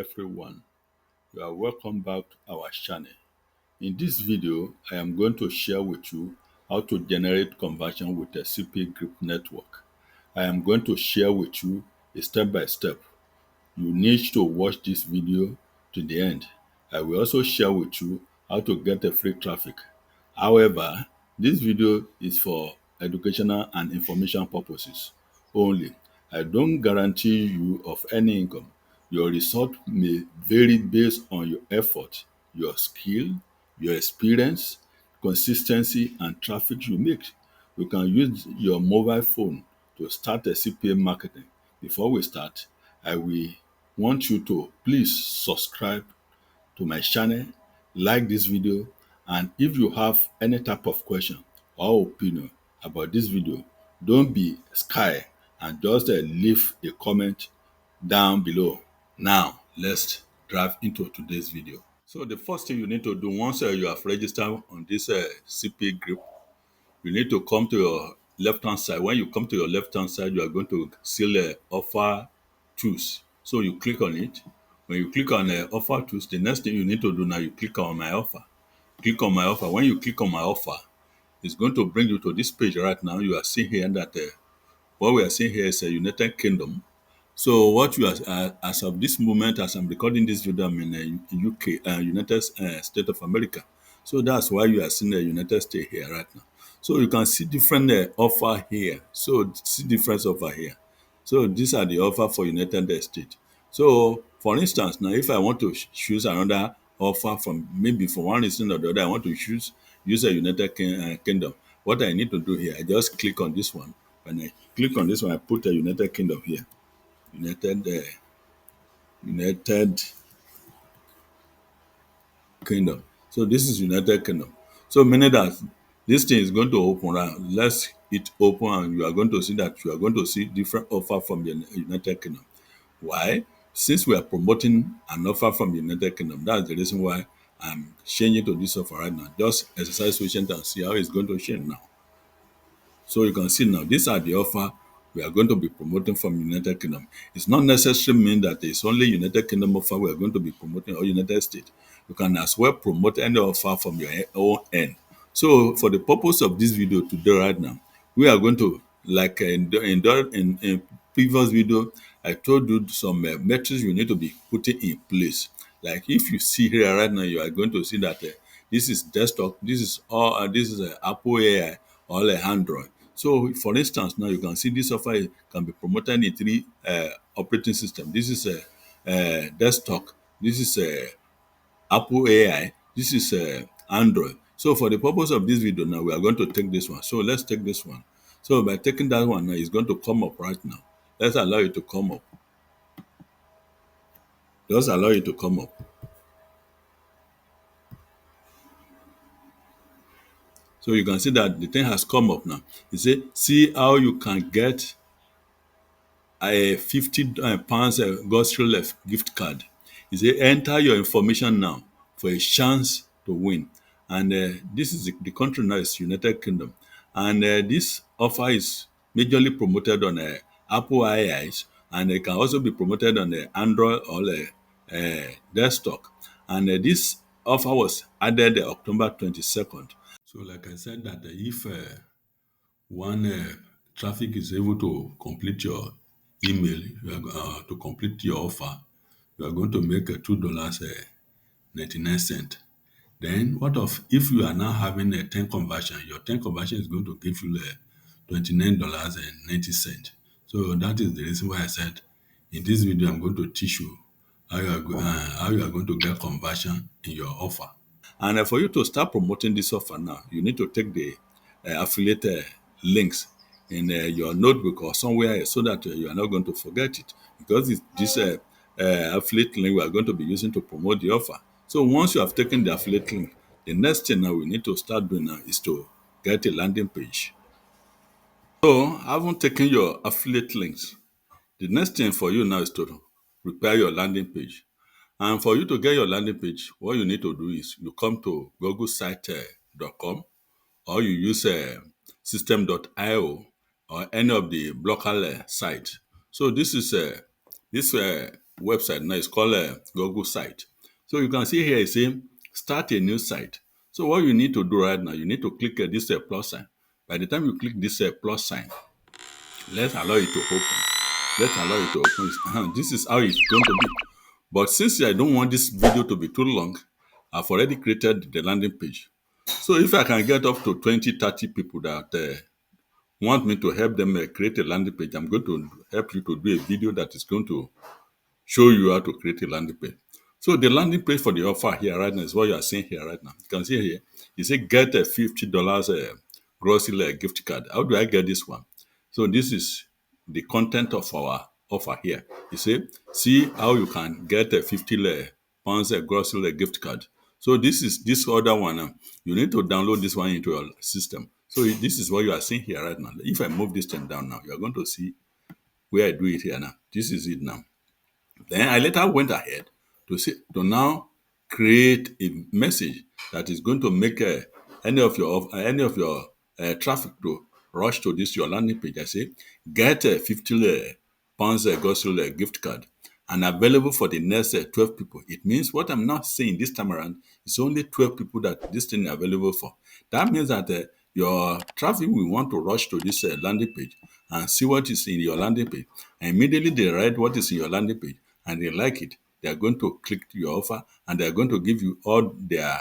everyone. You are welcome back to our channel. In this video, I am going to share with you how to generate conversion with a CPAgrip network. I am going to share with you a step by step. You need to watch this video to the end. I will also share with you how to get a free traffic. However, this video is for educational and information purposes only. I don't guarantee you of any income. Your result may vary based on your effort, your skill, your experience, consistency, and traffic you make. You can use your mobile phone to start a CPA marketing. Before we start, I will want you to please subscribe to my channel, like this video, and if you have any type of question or opinion about this video, don't be shy and just leave a comment down below. Now, let's dive into today's video. So the first thing you need to do once you have registered on this CPA group, you need to come to your left hand side. When you come to your left hand side, you are going to see offer choose. So you click on it. When you click on offer choose, the next thing you need to do now, you click on my offer. Click on my offer. When you click on my offer, it's going to bring you to this page right now. You are seeing here that what we are seeing here is a United Kingdom. So what you are, as of this moment, as I'm recording this video, I'm in UK, United States of America. So that's why you are seeing the United States here right now. So you can see different offer here. So see difference offer here. So these are the offer for United States. So for instance, now if I want to choose another offer from maybe for one reason or the other, I want to use a Kingdom. What I need to do here, I just click on this one. When I click on this one, I put a United Kingdom here. United Kingdom. So this is United Kingdom. So meaning that this thing is going to open. Let's it open, and you are going to see that you are going to see different offer from the United Kingdom. Why? Since we are promoting an offer from the United Kingdom, that's the reason why I'm changing to this offer right now. Just exercise patience and see how it's going to change now. So you can see now, these are the offer we are going to be promoting from United Kingdom. It's not necessarily mean that it's only United Kingdom offer we are going to be promoting or United States. You can as well promote any offer from your own end. So for the purpose of this video today right now, we are going to, like in previous video, I told you some metrics you need to be putting in place. Like if you see here right now, you are going to see that this is desktop, this is all, this is Apple AI or Android. So, for instance, now you can see this software can be promoted in three operating systems. This is a desktop. This is a Apple AI. This is a Android. So, for the purpose of this video, now we are going to take this one. So, let's take this one. So, by taking that one, now it's going to come up right now. Let's allow it to come up. Just allow it to come up. So you can see that the thing has come up now. You see how you can get a 50 pounds grocery gift card. You enter your information now for a chance to win. And this is the country now is United Kingdom. And this offer is majorly promoted on Apple IIs, and it can also be promoted on the Android or desktop. And this offer was added October 22nd. So like I said that if one traffic is able to complete your email, you are, to complete your offer, you are going to make $2 99 cents. Then what of if you are now having a 10 conversion? Your 10 conversion is going to give you $29.90. So that is the reason why I said in this video I'm going to teach you how you are going to get conversion in your offer. And for you to start promoting this offer now, you need to take the affiliate links in your notebook or somewhere else so that you are not going to forget it, because it's this affiliate link we are going to be using to promote the offer. So once you have taken the affiliate link, the next thing now we need to start doing now is to get a landing page. So having taken your affiliate links, the next thing for you now is to prepare your landing page. And for you to get your landing page, what you need to do is you come to googlesite.com or you use system.io or any of the local sites. So this is this website now. It's called a Google site. So you can see here it says start a new site. So what you need to do right now, you need to click this plus sign. By the time you click this plus sign, let's allow it to open. Let's allow it to open. This is how it's going to be. But since I don't want this video to be too long, I've already created the landing page. So if I can get up to 20, 30 people that want me to help them create a landing page, I'm going to help you to do a video that is going to show you how to create a landing page. So the landing page for the offer here right now is what you are seeing here right now. You can see here, you say get a $50 grocery gift card. How do I get this one? So this is the content of our offer here. You see how you can get a 50 pounds grocery gift card. So this is this other one. You need to download this one into your system. So this is what you are seeing here right now. If I move this thing down now, you are going to see where I do it here now. This is it now. Then I later went ahead to now create a message that is going to make any of your traffic to rush to this your landing page. I say get a 50 pounds grocery gift card and available for the next 12 people. It means what I'm not saying this time around is only 12 people that this thing is available for. That means that your traffic will want to rush to this landing page and see what is in your landing page. And immediately they read what is in your landing page and they like it. They are going to click your offer and they are going to give you all their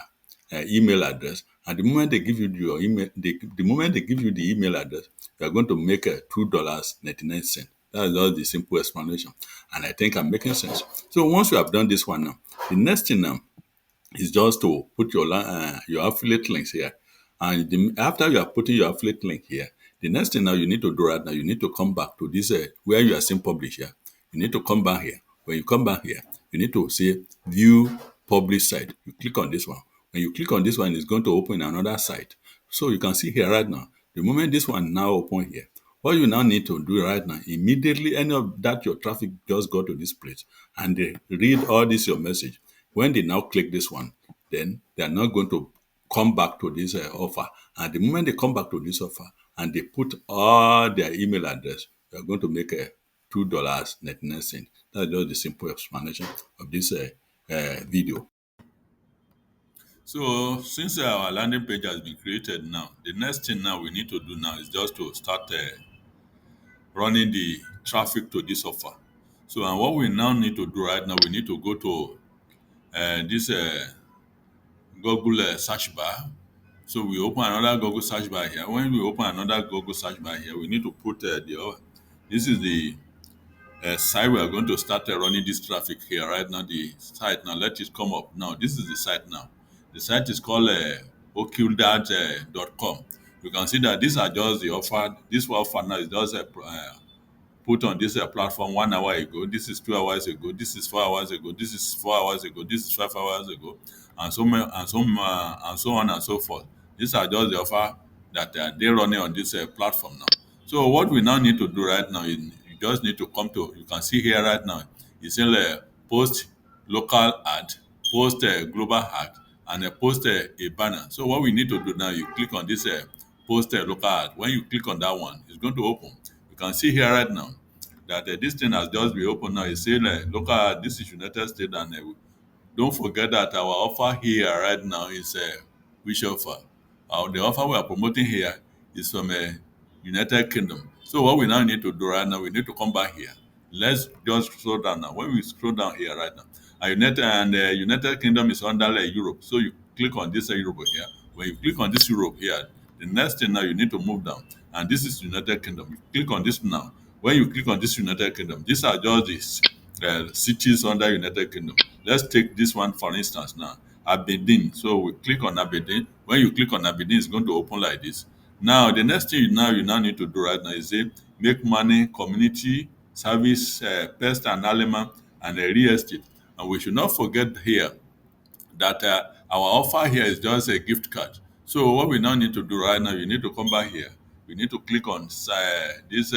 email address. And the moment they give you your email, the moment they give you the email address, you are going to make $2.99. That's just the simple explanation. And I think I'm making sense. So once you have done this one now, the next thing now is just to put your affiliate links here. And after you are putting your affiliate link here, the next thing now you need to do right now, you need to come back to this where you are seeing publish here. You need to come back here. When you come back here, you need to say view publish site. You click on this one. When you click on this one, it's going to open another site. So you can see here right now, the moment this one now open here, what you now need to do right now, immediately any of that your traffic just go to this place and they read all this your message. When they now click this one, then they are not going to come back to this offer. And the moment they come back to this offer and they put all their email address, they are going to make a $2.99. That's just the simple explanation of this video. So since our landing page has been created now, the next thing now we need to do now is just to start running the traffic to this offer. So and what we now need to do right now, we need to go to this Google search bar. So we open another Google search bar here. When we open another Google search bar here, we need to put this is the site we are going to start running this traffic here right now. The site now, let it come up now. This is the site now. The site is called ocudad.com. You can see that these are just the offer. This offer now is just put on this platform 1 hour ago. This is 2 hours ago. This is 4 hours ago. This is 4 hours ago. This is 5 hours ago, and so on and so forth. These are just the offer that they're running on this platform now. So what we now need to do right now is you just need to come to. You can see here right now. It's in post local ad, post global ad, and post a banner. So what we need to do now, you click on this post local ad. When you click on that one, it's going to open. You can see here right now that this thing has just been opened now. It's saying local ad, this is United States, and don't forget that our offer here right now is which offer? The offer we are promoting here is from United Kingdom. So what we now need to do right now, we need to come back here. Let's just scroll down now. When we scroll down here right now, United Kingdom is under Europe. So you click on this Europe here. When you click on this Europe here, the next thing now you need to move down. And this is United Kingdom. You click on this now. When you click on this United Kingdom, these are just these cities under United Kingdom. Let's take this one for instance now, Aberdeen. So we click on Aberdeen. When you click on Aberdeen, it's going to open like this. Now the next thing you now need to do right now is say make money, community service, pest and animal, and real estate. And we should not forget here that our offer here is just a gift card. So what we now need to do right now, you need to come back here. We need to click on this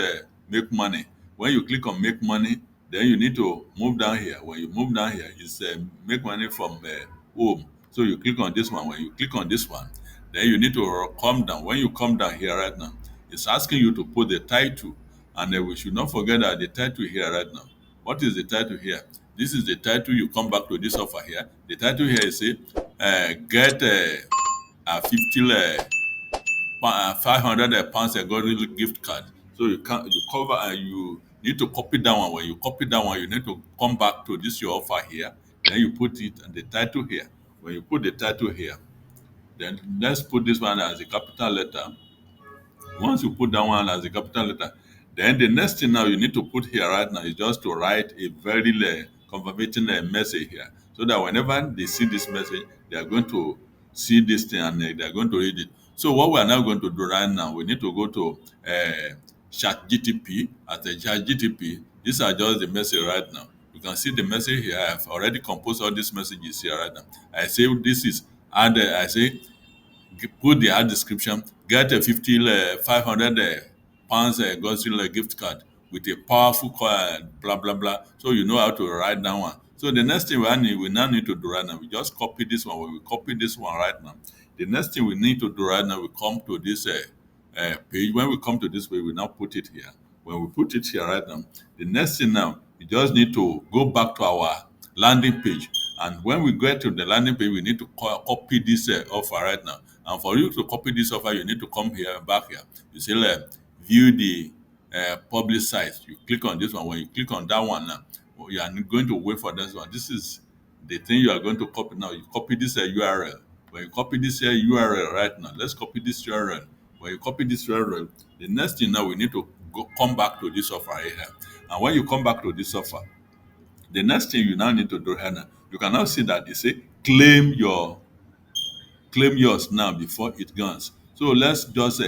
make money. When you click on make money, then you need to move down here. When you move down here, it's make money from home. So you click on this one. When you click on this one, then you need to come down. When you come down here right now, it's asking you to put the title. And we should not forget that the title here right now. What is the title here? This is the title. You come back to this offer here. The title here is say, get a 50 500 pounds a gold gift card. So you cover and you need to copy that one. When you copy that one, you need to come back to this your offer here. Then you put it and the title here. When you put the title here, then let's put this one as a capital letter. Once you put that one as a capital letter, then the next thing now you need to put here right now is just to write a very confirmation message here, so that whenever they see this message, they are going to see this thing and they are going to read it. So what we are now going to do right now, we need to go to Chat GTP. At the Chat GTP, these are just the message right now. You can see the message here. I have already composed all these messages here right now. I say this is add. I say put the ad description, get a 500 pounds grocery gift card with a powerful blah, blah, blah. So you know how to write that one. So the next thing we now need to do right now, we just copy this one. When we copy this one right now, the next thing we need to do right now, we come to this page. When we come to this page, we now put it here. When we put it here right now, the next thing now, we just need to go back to our landing page. And when we get to the landing page, we need to copy this offer right now. And for you to copy this offer, you need to come here, back here. You say, view the public site. You click on this one. When you click on that one now, you are going to wait for this one. This is the thing you are going to copy now. You copy this URL. When you copy this URL right now, let's copy this URL. When you copy this URL, the next thing now we need to come back to this offer here. And when you come back to this offer, the next thing you now need to do here now, you can now see that they say claim yours now before it guns. So let's just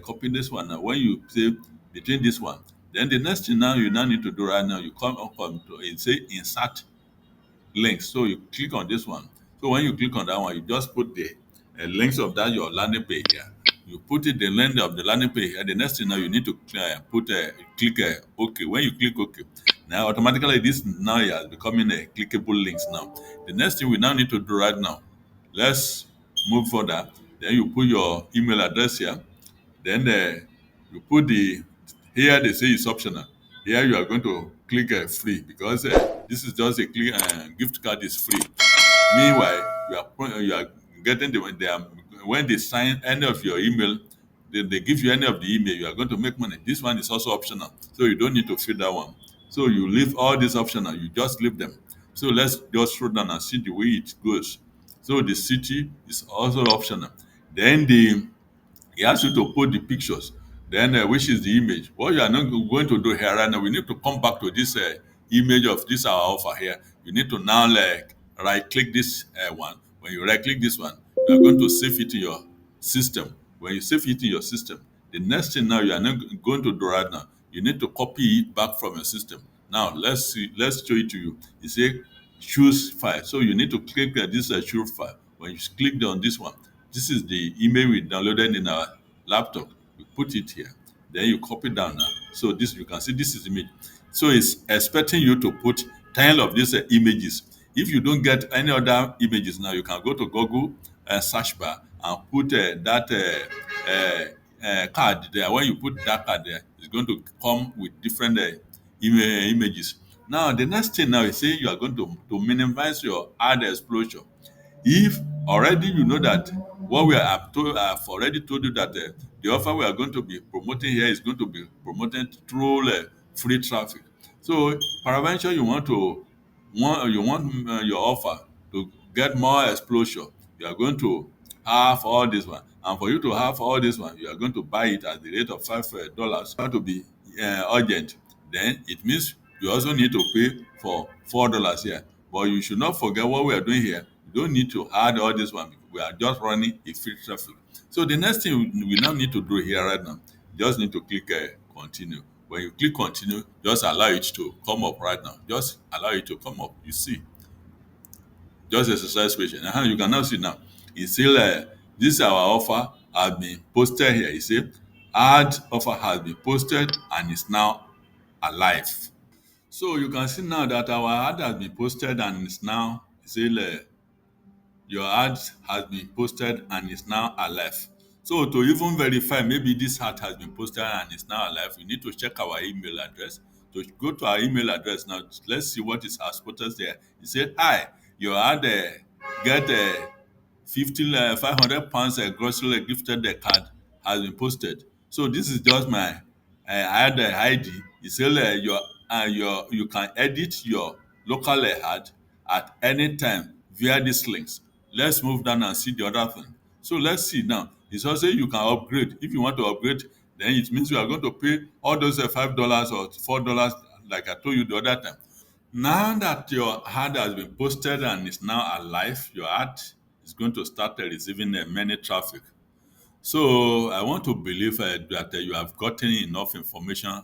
copy this one now. When you say between this one, then the next thing now you now need to do right now, you come up on to it say insert links. So you click on this one. So when you click on that one, you just put the links of that your landing page here. You put it the length of the landing page here. The next thing now you need to click OK. When you click OK, now automatically this now is becoming a clickable links now. The next thing we now need to do right now, let's move further. Then you put your email address here. Then you put the here they say it's optional. Here you are going to click free because this is just a gift card is free. Meanwhile, you are getting when they sign any of your email, they give you any of the email, you are going to make money. This one is also optional, so you don't need to fill that one. So you leave all these optional, you just leave them. So let's just scroll down and see the way it goes. So the city is also optional. Then he asks you to put the pictures, then which is the image. What you are not going to do here right now, we need to come back to this image of this our offer here. You need to now right click this one. When you right click this one, you are going to save it in your system. When you save it in your system, the next thing now you are not going to do right now, you need to copy it back from your system. Now let's show it to you. You say choose file. So you need to click this choose file. When you click on this one, this is the email we downloaded in our laptop. You put it here. Then you copy down now. So this you can see this is image. So it's expecting you to put 10 of these images. If you don't get any other images now, you can go to Google search bar and put that card there. When you put that card there, it's going to come with different images. Now, the next thing now is say you are going to minimize your ad exposure. If already you know that what we have told, I've already told you that the offer we are going to be promoting here is going to be promoted through free traffic. So, peradventure you want your offer to get more exposure. You are going to have all this one, and for you to have all this one, you are going to buy it at the rate of $5. Have to be urgent. Then it means you also need to pay for $4 here. But you should not forget what we are doing here. You don't need to add all this one. We are just running a free traffic. So the next thing we now need to do here right now, you just need to click continue. When you click continue, just allow it to come up right now. Just allow it to come up. You see, just exercise patience. You can now see now. It's still this our offer has been posted here. You see, ad offer has been posted and is now alive. So you can see now that our ad has been posted and is now still your ad has been posted and is now alive. So to even verify maybe this ad has been posted and is now alive, we need to check our email address. to go to our email address now. Let's see what is our status there. He said, "Hi, your ad get 500 pounds grocery gifted card has been posted. So this is just my ad ID. It says you can edit your local ad at any time via these links. Let's move down and see the other thing. So let's see now. It's also you can upgrade. If you want to upgrade, then it means you are going to pay all those $5 or $4, like I told you the other time. Now that your ad has been posted and is now alive, your ad is going to start receiving many traffic. So I want to believe that you have gotten enough information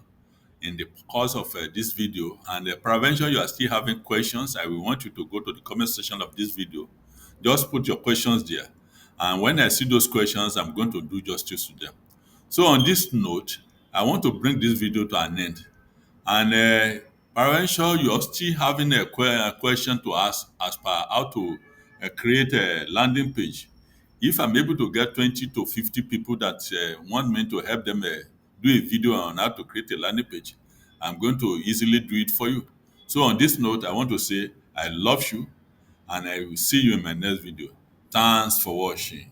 in the course of this video. And prevention, you are still having questions. I will want you to go to the comment section of this video. Just put your questions there. And when I see those questions, I'm going to do justice to them. So on this note, I want to bring this video to an end. And peradventure, you're still having a question to ask as per how to create a landing page. If I'm able to get 20 to 50 people that want me to help them do a video on how to create a landing page, I'm going to easily do it for you. So on this note, I want to say I love you and I will see you in my next video. Thanks for watching.